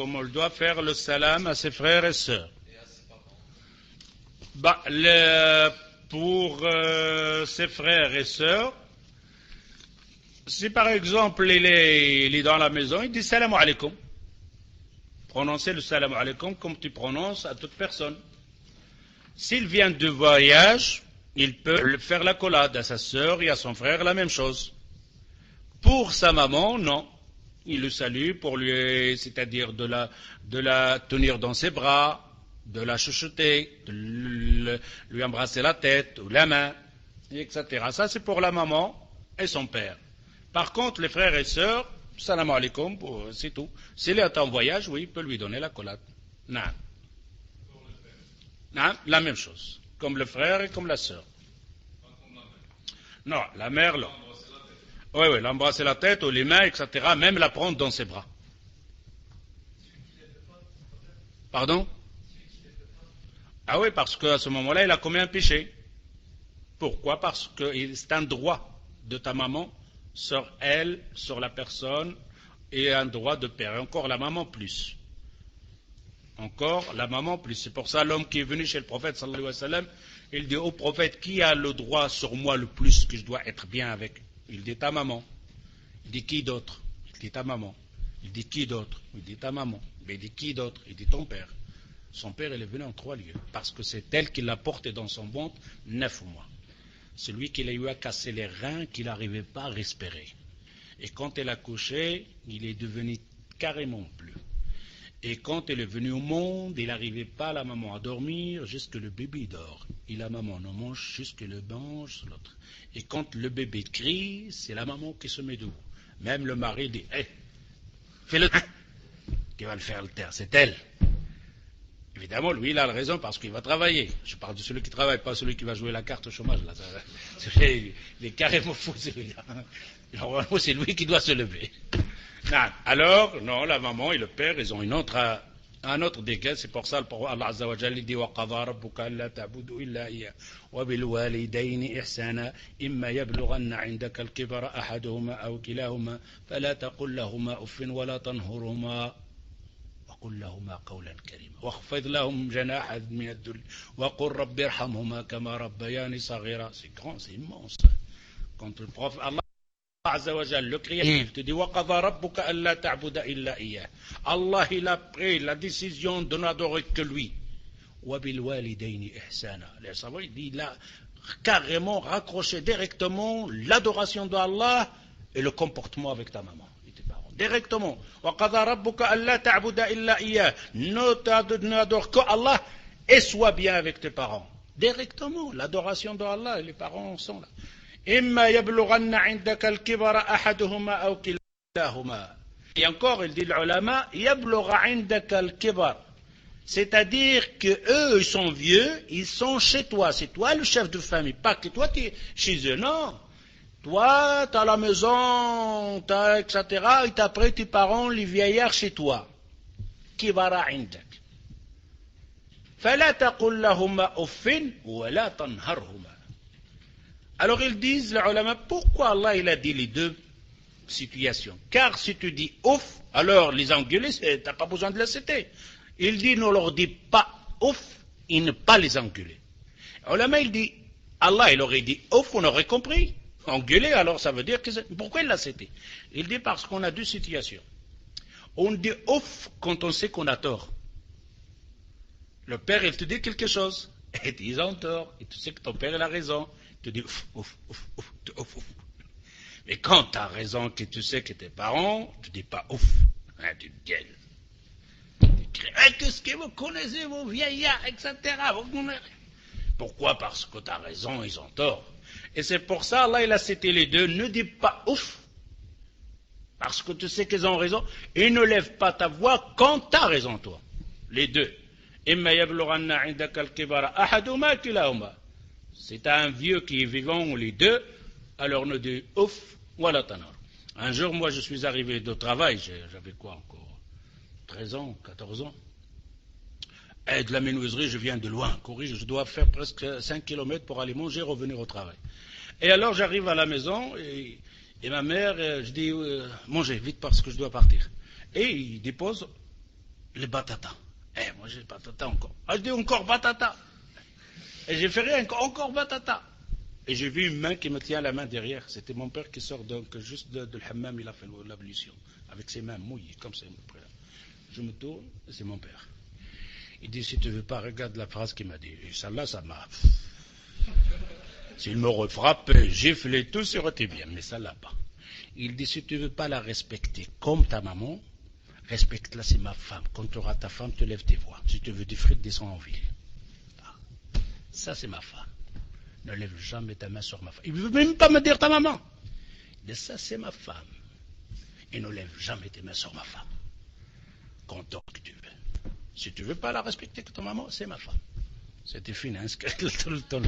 comme on doit faire le salam à ses frères et sœurs. Pour ses frères et sœurs, si par exemple il est dans la maison, il dit salam alaikum. Prononcez le salam alaikum comme tu prononces à toute personne. S'il vient de voyage, il peut faire l'accolade à sa sœur et à son frère, la même chose. Pour sa maman, non. Il le salue pour lui, c'est-à-dire de la tenir dans ses bras, de la chuchoter, de lui embrasser la tête ou la main, etc. Ça, c'est pour la maman et son père. Par contre, les frères et sœurs, salam alaikum, c'est tout. S'il est en voyage, oui, il peut lui donner l'accolade. Non. Non, la même chose. Comme le frère et comme la sœur. Non, la mère, là. Oui, l'embrasser la tête ou les mains, etc. Même la prendre dans ses bras. Pardon? Ah oui, parce qu'à ce moment-là, il a commis un péché. Pourquoi? Parce que c'est un droit de ta maman sur elle, sur la personne, et un droit de père. Et encore la maman plus. Encore la maman plus. C'est pour ça l'homme qui est venu chez le prophète, sallallahu alayhi wa sallam, il dit au prophète, qui a le droit sur moi le plus que je dois être bien avec? Il dit ta maman. Il dit qui d'autre? Il dit ta maman. Il dit qui d'autre? Il dit ta maman. Mais il dit qui d'autre? Il dit ton père. Son père, il est venu en 3 lieux. Parce que c'est elle qui l'a porté dans son ventre 9 mois. Celui qui l'a eu à casser les reins, qu'il n'arrivait pas à respirer. Et quand elle a couché, il est devenu carrément bleu. Et quand elle est venue au monde, il n'arrivait pas la maman à dormir jusque le bébé dort. Et la maman ne mange jusque le mange l'autre. Et quand le bébé crie, c'est la maman qui se met debout. Même le mari dit, hey, fais-le qui va le faire le taire, c'est elle. Évidemment, lui, il a raison parce qu'il va travailler. Je parle de celui qui travaille, pas celui qui va jouer la carte au chômage. Là. Il est carrément fou, celui-là. Normalement, c'est lui qui doit se lever. Non. Alors, non, la maman et le père, ils ont un autre dégât. C'est pour ça que Allah Azza wa Jalla dit وَقَضَى رَبُّكَ أَلَّا تَعْبُدُوا إِلَّا إِيَّاهُ وَبِالْوَالِدَيْنِ إِحْسَانًا إِمَّا يَبْلُغَنَّ عِندَكَ الْكِبَرَ أَحَدُهُمَا أَوْ كِلَاهُمَا فَلَا تَقُل لَّهُمَا أُفٍّ وَلَا تَنْهَرْهُمَا وقل لهما قولا كريما واخفض لهم جناح من الذل وقل رب ارحمهما كما ربياني صغيرا. C'est grand, c'est immense. Quand le prophète Allah Azza wa Jalla, le créateur, te dit وَقَضَى رَبُّكَ أَلَّا تَعْبُدَ إِلَّا إِيَّاهُ. Allah, il a pris la décision de n'adorer que lui. وَبِالْوَالِدَيْنِ إِحْسَانًا. Il a carrément raccroché directement l'adoration d'Allah et le comportement avec ta maman. Directement. وَقَضَى رَبُّكَ أَلَّا تَعْبُدَ إِلَّا إِيَّاهُ. N'adore que Allah et sois bien avec tes parents. Directement, l'adoration d'Allah et les parents sont là. إِمَّا يَبْلُغَنَّ عِنْدَكَ الْكِبَرَ أَحَدُهُمَا أَوْ كِلَاهُمَا. Et encore, il dit l'ulama, يَبْلُغَ عِنْدَكَ الْكِبَرَ. C'est-à-dire qu'eux, ils sont vieux, ils sont chez toi. C'est toi le chef de famille, pas que toi, tu es chez eux, non. Toi, tu as la maison, etc. Et après, tes parents, les vieillards chez toi. Kibara indak. فَلَا تَقُلْ لَهُمَا أُفٍّ وَلَا تَنْهَرْهُمَا. Alors ils disent, les ulama, pourquoi Allah il a dit les deux situations? Car si tu dis ouf, alors les engueuler, tu n'as pas besoin de les citer. Il dit, ne leur dis pas ouf et ne pas les engueuler. Les ulama, il dit, Allah il aurait dit ouf, on aurait compris. Engueuler, alors ça veut dire que pourquoi il l'a cité? Il dit parce qu'on a deux situations. On dit ouf quand on sait qu'on a tort. Le père, il te dit quelque chose, et ils ont tort, et tu sais que ton père il a raison, il te dit ouf, ouf, ouf, ouf, ouf, ouf. Mais quand tu as raison, que tu sais que tes parents, tu ne dis pas ouf, hein, tu gueules. Tu cries, qu'est-ce que vous connaissez, vos vieillards, etc. Pourquoi? Parce que tu as raison, ils ont tort. Et c'est pour ça, Allah, il a cité les deux. Ne dis pas ouf, parce que tu sais qu'ils ont raison, et ne lève pas ta voix quand tu as raison, toi. Les deux. C'est un vieux qui est vivant, les deux, alors ne dis ouf, voilà tanar. Un jour, moi, je suis arrivé de travail, j'avais quoi encore 13 ans, 14 ans. Et de la menuiserie, je viens de loin, courir, je dois faire presque 5 km pour aller manger, revenir au travail. Et alors j'arrive à la maison, et ma mère, je dis, mangez vite parce que je dois partir. Et il dépose les batatas. Moi j'ai batata encore. Je dis encore batata. Et j'ai fait rien, encore batata. Et j'ai vu une main qui me tient la main derrière. C'était mon père qui sort donc juste de l'hammam, il a fait l'ablution. Avec ses mains mouillées, comme ça. Je me tourne, c'est mon père. Il dit, si tu veux pas, regarde la phrase qu'il m'a dit. Et celle-là, ça m'a... S'il me refrappe, gifle tout, ça aurait été bien, mais ça l'a pas. Il dit, si tu veux pas la respecter comme ta maman, respecte-la, c'est ma femme. Quand tu auras ta femme, te lève tes voix. Si tu veux des frites, descends en ville. Ça, c'est ma femme. Ne lève jamais ta main sur ma femme. Il ne veut même pas me dire ta maman. Il dit, ça, c'est ma femme. Et ne lève jamais tes mains sur ma femme. Content que tu veux. Si tu ne veux pas la respecter que ta maman, c'est ma femme. C'était fini, hein, ce que tout le temps.